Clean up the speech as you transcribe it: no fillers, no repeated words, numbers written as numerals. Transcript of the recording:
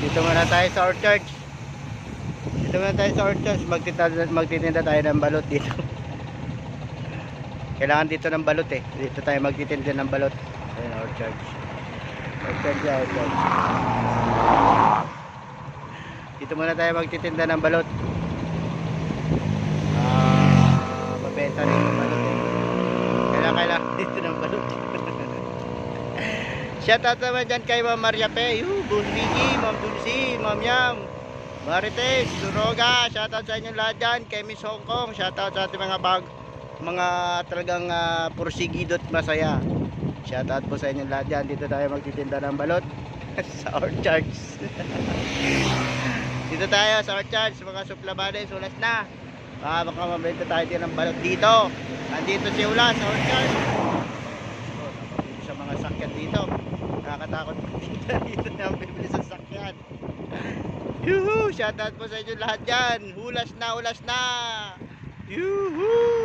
Dito muna tayo sa Orchard. Dito muna tayo sa Orchard. Magtitinda tayo ng balot dito. Kailangan dito ng balot eh. Dito tayo magtitinda ng balot. Ayun, Orchard. Orchard ya, Orchard. Dito muna tayo magtitinda ng balot. Mabenta rin ng balot eh. Kailangan dito ng balot. Shoutout naman dyan kay Ma'am Maria Pe, Boss Vicky, Ma'am Dulcie, Ma'am Yam, Marites, Duroga. Shoutout sa inyo lahat dyan. Kay Miss Hong Kong, shoutout sa ating mga talagang pursigidot masaya. Shoutout po sa inyo lahat dyan. Dito tayo magtitinda ng balot sa Orchards. Dito tayo sa Orchards, mga suplabades, ulas na. Baka mabenta tayo din ng balot dito. Andito si Ulas sa Orchards. Sa mga sakyan dito. Nakakatakot dito na bibili sa sakyan. Yuhu! Shoutout po sa inyo lahat dyan. Ulas na, ulas na. Yuhu!